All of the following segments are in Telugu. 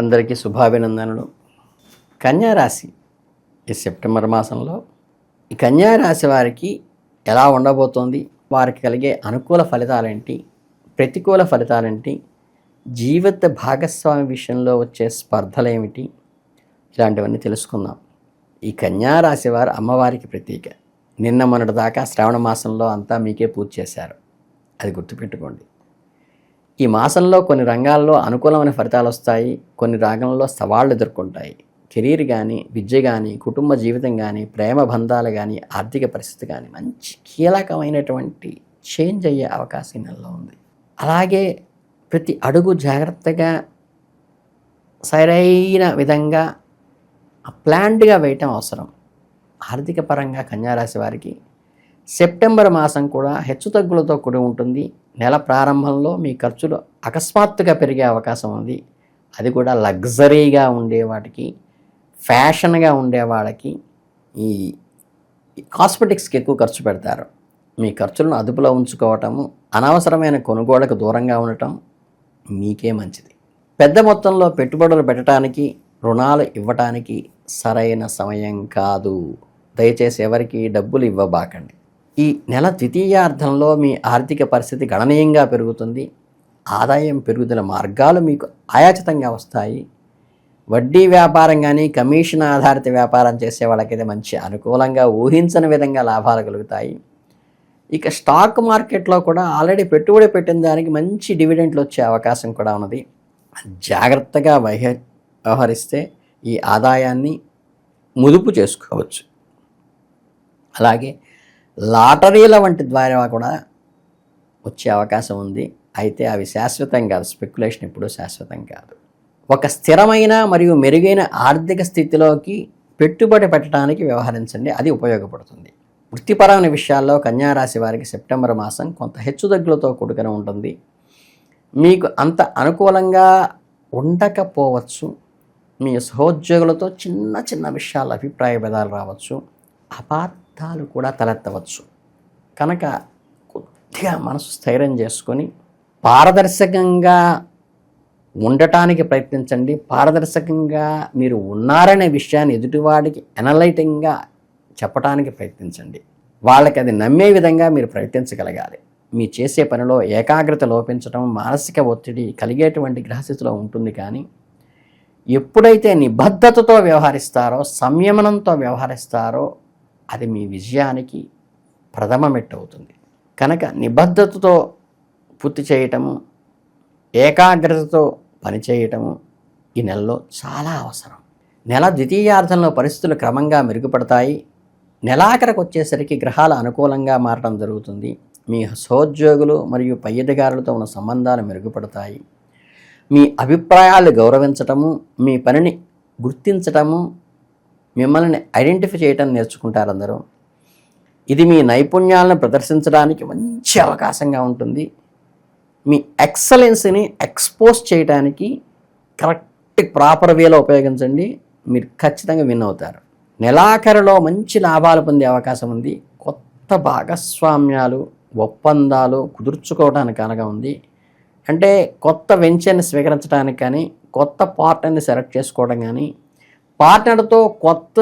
అందరికీ శుభాభినందనలు. కన్యా రాశి ఈ సెప్టెంబర్ మాసంలో ఈ కన్యా రాశి వారికి ఎలా ఉండబోతోంది, వారికి కలిగే అనుకూల ఫలితాలేంటి, ప్రతికూల ఫలితాలేంటి, జీవిత భాగస్వామి విషయంలో వచ్చే స్పర్ధలేమిటి, ఇలాంటివన్నీ తెలుసుకుందాం. ఈ కన్యా రాశి వారు అమ్మవారికి ప్రతీక. నిన్న మొన్నటి దాకా శ్రావణ మాసంలో అంతా మీకే పూజ చేశారు, అది గుర్తుపెట్టుకోండి. ఈ మాసంలో కొన్ని రంగాల్లో అనుకూలమైన ఫలితాలు వస్తాయి, కొన్ని రంగాల్లో సవాళ్ళు ఎదుర్కొంటాయి. కెరీర్ కానీ, విద్య కానీ, కుటుంబ జీవితం కానీ, ప్రేమ బంధాలు కానీ, ఆర్థిక పరిస్థితి కానీ మంచి కీలకమైనటువంటి చేంజ్ అయ్యే అవకాశం ఈ నెలలో ఉంది. అలాగే ప్రతి అడుగు జాగ్రత్తగా సరైన విధంగా ప్లాన్డ్గా వేయటం అవసరం. ఆర్థిక పరంగా కన్యారాశి వారికి సెప్టెంబర్ మాసం కూడా హెచ్చుతగ్గులతో కూడి ఉంటుంది. నెల ప్రారంభంలో మీ ఖర్చులు అకస్మాత్తుగా పెరిగే అవకాశం ఉంది. అది కూడా లగ్జరీగా ఉండే వాటికి, ఫ్యాషన్గా ఉండే వాళ్ళకి, ఈ కాస్మెటిక్స్కి ఎక్కువ ఖర్చు పెడతారు. మీ ఖర్చులను అదుపులో ఉంచుకోవటము, అనవసరమైన కొనుగోళ్లకు దూరంగా ఉండటం మీకే మంచిది. పెద్ద మొత్తంలో పెట్టుబడులు పెట్టడానికి, రుణాలు ఇవ్వటానికి సరైన సమయం కాదు. దయచేసి ఎవరికి డబ్బులు ఇవ్వబాకండి. ఈ నెల ద్వితీయార్థంలో మీ ఆర్థిక పరిస్థితి గణనీయంగా పెరుగుతుంది. ఆదాయం పెరుగుదల మార్గాలు మీకు ఆయాచితంగా వస్తాయి. వడ్డీ వ్యాపారం కానీ, కమిషన్ ఆధారిత వ్యాపారం చేసే వాళ్ళకైతే మంచి అనుకూలంగా ఊహించని విధంగా లాభాలు కలుగుతాయి. ఇక స్టాక్ మార్కెట్లో కూడా ఆల్రెడీ పెట్టుబడి పెట్టిన దానికి మంచి డివిడెంట్లు వచ్చే అవకాశం కూడా ఉన్నది. జాగ్రత్తగా వ్యవహరిస్తే ఈ ఆదాయాన్ని ముదుపు చేసుకోవచ్చు. అలాగే లాటరీల వంటి ద్వారా కూడా వచ్చే అవకాశం ఉంది. అయితే అవి శాశ్వతం కాదు, స్పెక్యులేషన్ ఎప్పుడూ శాశ్వతం కాదు. ఒక స్థిరమైన మరియు మెరుగైన ఆర్థిక స్థితిలోకి పెట్టుబడి పెట్టడానికి వ్యవహరించండి, అది ఉపయోగపడుతుంది. వృత్తిపరమైన విషయాల్లో కన్యారాశి వారికి సెప్టెంబర్ మాసం కొంత హెచ్చుతగ్గులతో కూడుకొని ఉంటుంది. మీకు అంత అనుకూలంగా ఉండకపోవచ్చు. మీ సహోద్యోగులతో చిన్న చిన్న విషయాల అభిప్రాయ భేదాలు రావచ్చు, అపార్థాలు కూడా తలెత్తవచ్చు. కనుక కొద్దిగా మనసు స్థైర్యం చేసుకొని పారదర్శకంగా ఉండటానికి ప్రయత్నించండి. పారదర్శకంగా మీరు ఉన్నారనే విషయాన్ని ఎదుటివాడికి ఎనలైటింగ్గా చెప్పడానికి ప్రయత్నించండి. వాళ్ళకి అది నమ్మే విధంగా మీరు ప్రయత్నించగలగాలి. మీ చేసే పనిలో ఏకాగ్రత లోపించడం, మానసిక ఒత్తిడి కలిగేటువంటి గ్రహస్థితిలో ఉంటుంది. కానీ ఎప్పుడైతే నిబద్ధతతో వ్యవహరిస్తారో, సంయమనంతో వ్యవహరిస్తారో అది మీ విజయానికి ప్రథమ మెట్టు అవుతుంది. కనుక నిబద్ధతతో పూర్తి చేయటము, ఏకాగ్రతతో పనిచేయటము ఈ నెలలో చాలా అవసరం. నెల ద్వితీయార్థంలో పరిస్థితులు క్రమంగా మెరుగుపడతాయి. నెలాఖరకు వచ్చేసరికి గ్రహాల అనుకూలంగా మారడం జరుగుతుంది. మీ సహోద్యోగులు మరియు పై అధికారులతో ఉన్న సంబంధాలు మెరుగుపడతాయి. మీ అభిప్రాయాలు గౌరవించటము, మీ పనిని గుర్తించటము, మిమ్మల్ని ఐడెంటిఫై చేయటం నేర్చుకుంటారు అందరూ. ఇది మీ నైపుణ్యాలను ప్రదర్శించడానికి మంచి అవకాశంగా ఉంటుంది. మీ ఎక్సలెన్స్ని ఎక్స్పోజ్ చేయడానికి కరెక్ట్ ప్రాపర్ వేలో ఉపయోగించండి, మీరు ఖచ్చితంగా విన్ అవుతారు. నెలాఖరులో మంచి లాభాలు పొందే అవకాశం ఉంది. కొత్త భాగస్వామ్యాలు, ఒప్పందాలు కుదుర్చుకోవడానికి అనగా ఉంది. అంటే కొత్త వెంచర్ని స్వీకరించడానికి కానీ, కొత్త పార్ట్నర్ని సెలెక్ట్ చేసుకోవడం కానీ, పార్ట్నర్తో కొత్త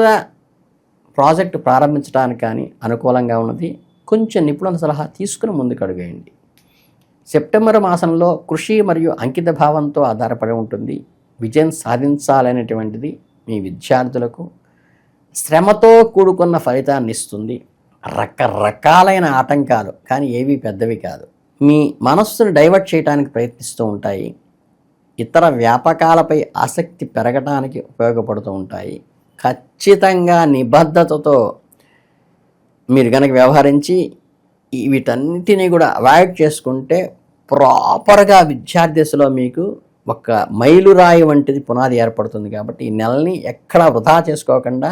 ప్రాజెక్టు ప్రారంభించడానికి కానీ అనుకూలంగా ఉన్నది. కొంచెం నిపుణుల సలహా తీసుకుని ముందుకు అడుగేయండి. సెప్టెంబర్ మాసంలో కృషి మరియు అంకిత భావంతో ఆధారపడి ఉంటుంది. విజయం సాధించాలనేటువంటిది మీ విద్యార్థులకు శ్రమతో కూడుకున్న ఫలితాన్ని ఇస్తుంది. రకరకాలైన ఆటంకాలు, కానీ ఏవి పెద్దవి కాదు, మీ మనస్సును డైవర్ట్ చేయడానికి ప్రయత్నిస్తూ ఉంటాయి. ఇతర వ్యాపకాలపై ఆసక్తి పెరగడానికి ఉపయోగపడుతూ ఉంటాయి. ఖచ్చితంగా నిబద్ధతతో మీరు కనుక వ్యవహరించి వీటన్నిటినీ కూడా అవాయిడ్ చేసుకుంటే ప్రాపర్గా విద్యార్థిలో మీకు ఒక మైలురాయి వంటిది పునాది ఏర్పడుతుంది. కాబట్టి ఈ నెలని ఎక్కడా వృధా చేసుకోకుండా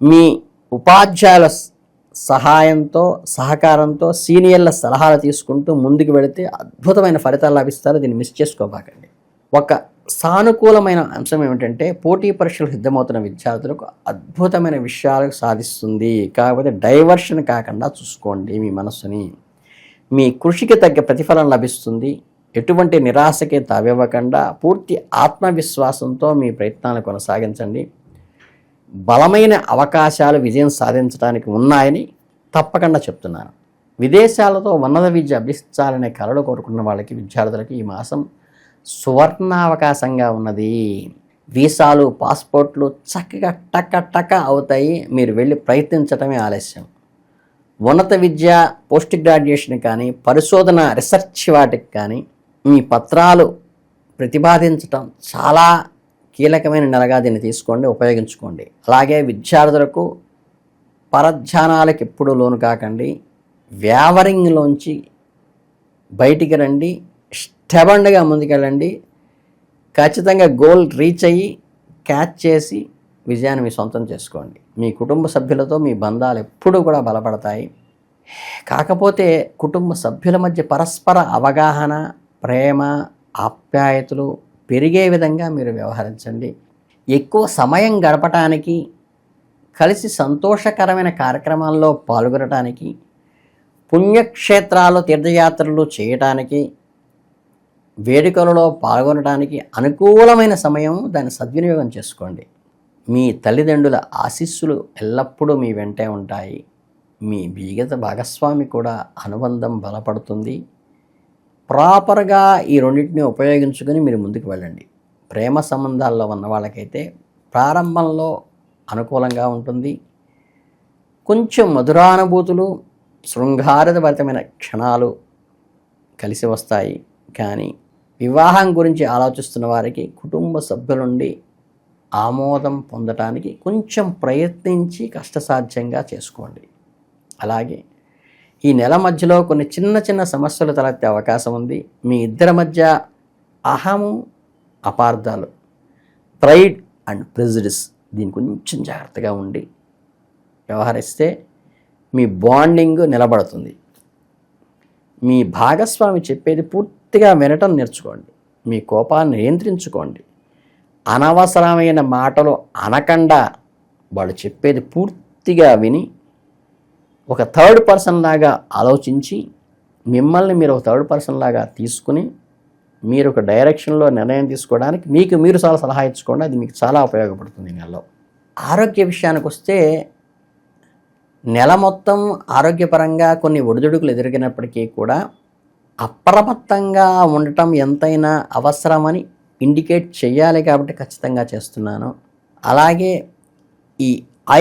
మీ ఉపాధ్యాయుల సహాయంతో, సహకారంతో, సీనియర్ల సలహాలు తీసుకుంటూ ముందుకు వెళితే అద్భుతమైన ఫలితాలు లభిస్తారు. దీన్ని మిస్ చేసుకోబాకండి. ఒక సానుకూలమైన అంశం ఏమిటంటే పోటీ పరీక్షలకు సిద్ధమవుతున్న విద్యార్థులకు అద్భుతమైన విషయాలు సాధిస్తుంది. కాకపోతే డైవర్షన్ కాకుండా చూసుకోండి మీ మనస్సుని. మీ కృషికి తగ్గ ప్రతిఫలం లభిస్తుంది. ఎటువంటి నిరాశకి తావివ్వకుండా పూర్తి ఆత్మవిశ్వాసంతో మీ ప్రయత్నాలు కొనసాగించండి. బలమైన అవకాశాలు విజయం సాధించడానికి ఉన్నాయని తప్పకుండా చెప్తున్నాను. విదేశాలతో ఉన్నత విద్య అభ్యసించాలనే కలలు కోరుకున్న వాళ్ళకి, విద్యార్థులకి ఈ మాసం సువర్ణావకాశంగా ఉన్నది. వీసాలు, పాస్పోర్ట్లు చక్కగా టక అవుతాయి. మీరు వెళ్ళి ప్రయత్నించడమే ఆలస్యం. ఉన్నత విద్య, పోస్ట్ గ్రాడ్యుయేషన్ కానీ, పరిశోధన, రీసెర్చ్ వాటికి కానీ మీ పత్రాలు ప్రతిపాదించటం చాలా కీలకమైన నెలగా దీన్ని తీసుకోండి, ఉపయోగించుకోండి. అలాగే విద్యార్థులకు పరధ్యానాలకు ఎప్పుడూ లోను కాకండి. వ్యావరింగ్లోంచి బయటికి రండి, స్టెబన్గా ముందుకెళ్ళండి. ఖచ్చితంగా గోల్ రీచ్ అయ్యి క్యాచ్ చేసి విజయాన్ని మీ సొంతం చేసుకోండి. మీ కుటుంబ సభ్యులతో మీ బంధాలు ఎప్పుడూ కూడా బలపడతాయి. కాకపోతే కుటుంబ సభ్యుల మధ్య పరస్పర అవగాహన, ప్రేమ, ఆప్యాయతలు పెరిగే విధంగా మీరు వ్యవహరించండి. ఎక్కువ సమయం గడపటానికి, కలిసి సంతోషకరమైన కార్యక్రమాల్లో పాల్గొనడానికి, పుణ్యక్షేత్రాలు, తీర్థయాత్రలు చేయటానికి, వేడుకలలో పాల్గొనడానికి అనుకూలమైన సమయం. దాన్ని సద్వినియోగం చేసుకోండి. మీ తల్లిదండ్రుల ఆశీస్సులు ఎల్లప్పుడూ మీ వెంటే ఉంటాయి. మీ జీవిత భాగస్వామి కూడా అనుబంధం బలపడుతుంది. ప్రాపర్గా ఈ రెండింటిని ఉపయోగించుకొని మీరు ముందుకు వెళ్ళండి. ప్రేమ సంబంధాల్లో ఉన్న వాళ్ళకైతే ప్రారంభంలో అనుకూలంగా ఉంటుంది. కొంచెం మధురానుభూతులు, శృంగారభరితమైన క్షణాలు కలిసి వస్తాయి. కానీ వివాహం గురించి ఆలోచిస్తున్న వారికి కుటుంబ సభ్యుల నుండి ఆమోదం పొందటానికి కొంచెం ప్రయత్నించి కష్టసాధ్యంగా చేసుకోండి. అలాగే ఈ నెల మధ్యలో కొన్ని చిన్న సమస్యలు తలెత్తే అవకాశం ఉంది. మీ ఇద్దరి మధ్య అహము, అపార్థాలు, ప్రైడ్ అండ్ ప్రెజుడిస్, దీని కొంచెం జాగ్రత్తగా ఉండి వ్యవహరిస్తే మీ బాండింగ్ నిలబడుతుంది. మీ భాగస్వామి చెప్పేది పూర్తిగా వినటం నేర్చుకోండి. మీ కోపాన్ని నియంత్రించుకోండి. అనవసరమైన మాటలు అనకుండా వాళ్ళు చెప్పేది పూర్తిగా విని ఒక థర్డ్ పర్సన్ లాగా ఆలోచించి మిమ్మల్ని మీరు ఒక థర్డ్ పర్సన్ లాగా తీసుకుని మీరు ఒక డైరెక్షన్లో నిర్ణయం తీసుకోవడానికి మీకు మీరు చాలా సలహా ఇచ్చుకోండి. అది మీకు చాలా ఉపయోగపడుతుంది ఈ నెలలో. ఆరోగ్య విషయానికి వస్తే నెల మొత్తం ఆరోగ్యపరంగా కొన్ని ఒడిదుడుకులు ఎదుర్కొన్నప్పటికీ కూడా అప్రమత్తంగా ఉండటం ఎంతైనా అవసరమని ఇండికేట్ చేయాలి కాబట్టి ఖచ్చితంగా చేస్తున్నాను. అలాగే ఈ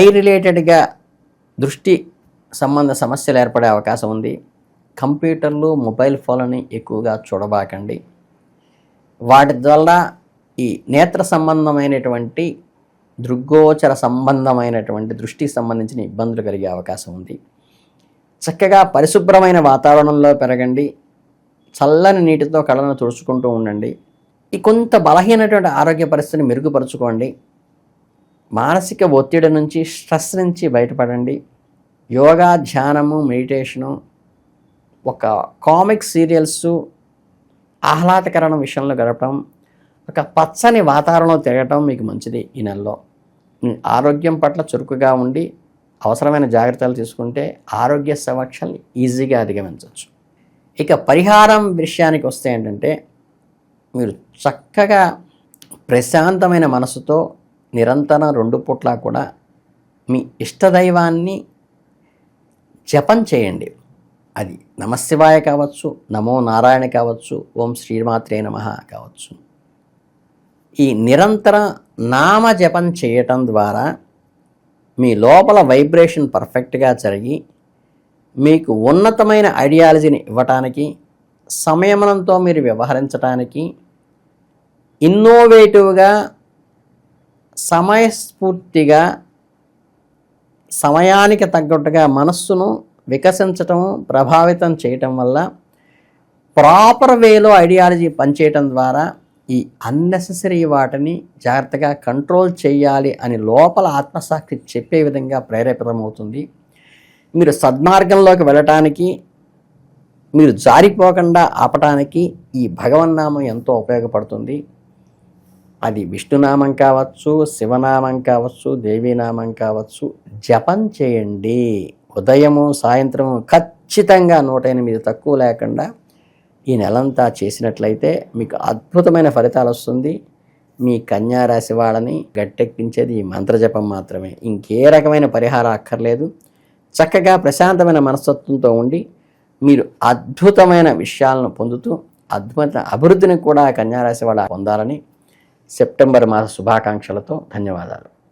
ఐ రిలేటెడ్గా దృష్టి సంబంధ సమస్యలు ఏర్పడే అవకాశం ఉంది. కంప్యూటర్లు, మొబైల్ ఫోన్లని ఎక్కువగా చూడబాకండి. వాటి ద్వారా ఈ నేత్ర సంబంధమైనటువంటి, దృగ్గోచర సంబంధమైనటువంటి దృష్టికి సంబంధించిన ఇబ్బందులు కలిగే అవకాశం ఉంది. చక్కగా పరిశుభ్రమైన వాతావరణంలో పెరగండి. చల్లని నీటితో కళ్ళను తుడుచుకుంటూ ఉండండి. ఈ కొంత బలహీనటువంటి ఆరోగ్య పరిస్థితిని మెరుగుపరుచుకోండి. మానసిక ఒత్తిడి నుంచి, స్ట్రెస్ నుంచి బయటపడండి. యోగా, ధ్యానము, మెడిటేషను, ఒక కామిక్ సీరియల్స్, ఆహ్లాదకరణ విషయంలో గడపడం, ఒక పచ్చని వాతావరణంలో తిరగటం మీకు మంచిది. ఈ నెలలో ఆరోగ్యం పట్ల చురుకుగా ఉండి అవసరమైన జాగ్రత్తలు తీసుకుంటే ఆరోగ్య సమస్యల్ని ఈజీగా అధిగమించవచ్చు. ఇక పరిహారం విషయానికి వస్తే ఏంటంటే, మీరు చక్కగా ప్రశాంతమైన మనసుతో నిరంతరం 2 పూట్ల కూడా మీ ఇష్టదైవాన్ని జపం చేయండి. అది నమశివాయ కావచ్చు, నమో నారాయణ కావచ్చు, ఓం శ్రీమాత్రే నమః కావచ్చు. ఈ నిరంతర నామ జపం చేయటం ద్వారా మీ లోపల వైబ్రేషన్ పర్ఫెక్ట్గా జరిగి మీకు ఉన్నతమైన ఐడియాలజీని ఇవ్వటానికి, సంయమనంతో మీరు వ్యవహరించడానికి, ఇన్నోవేటివ్గా, సమయస్ఫూర్తిగా, సమయానికి తగ్గట్టుగా మనస్సును వికసించటం, ప్రభావితం చేయటం వల్ల ప్రాపర్ వేలో ఐడియాలజీ పనిచేయటం ద్వారా ఈ అన్నెసెసరీ వాటిని జాగ్రత్తగా కంట్రోల్ చేయాలి అని లోపల ఆత్మసాక్షి చెప్పే విధంగా ప్రేరేపితమవుతుంది. మీరు సద్మార్గంలోకి వెళ్ళటానికి, మీరు జారిపోకుండా ఆపటానికి ఈ భగవన్నామం ఎంతో ఉపయోగపడుతుంది. అది విష్ణునామం కావచ్చు, శివనామం కావచ్చు, దేవీనామం కావచ్చు. జపం చేయండి. ఉదయము, సాయంత్రము ఖచ్చితంగా 108 తక్కువ లేకుండా ఈ నెలంతా చేసినట్లయితే మీకు అద్భుతమైన ఫలితాలు వస్తుంది. మీ కన్యా రాశి వాళ్ళని గట్టెక్కించేది ఈ మంత్రజపం మాత్రమే. ఇంకే రకమైన పరిహారం అక్కర్లేదు. చక్కగా ప్రశాంతమైన మనస్తత్వంతో ఉండి మీరు అద్భుతమైన విషయాలను పొందుతూ అద్భుత అభివృద్ధిని కూడా కన్యా రాశి వాళ్ళ పొందాలని సెప్టెంబర్ మాస శుభాకాంక్షలతో ధన్యవాదాలు.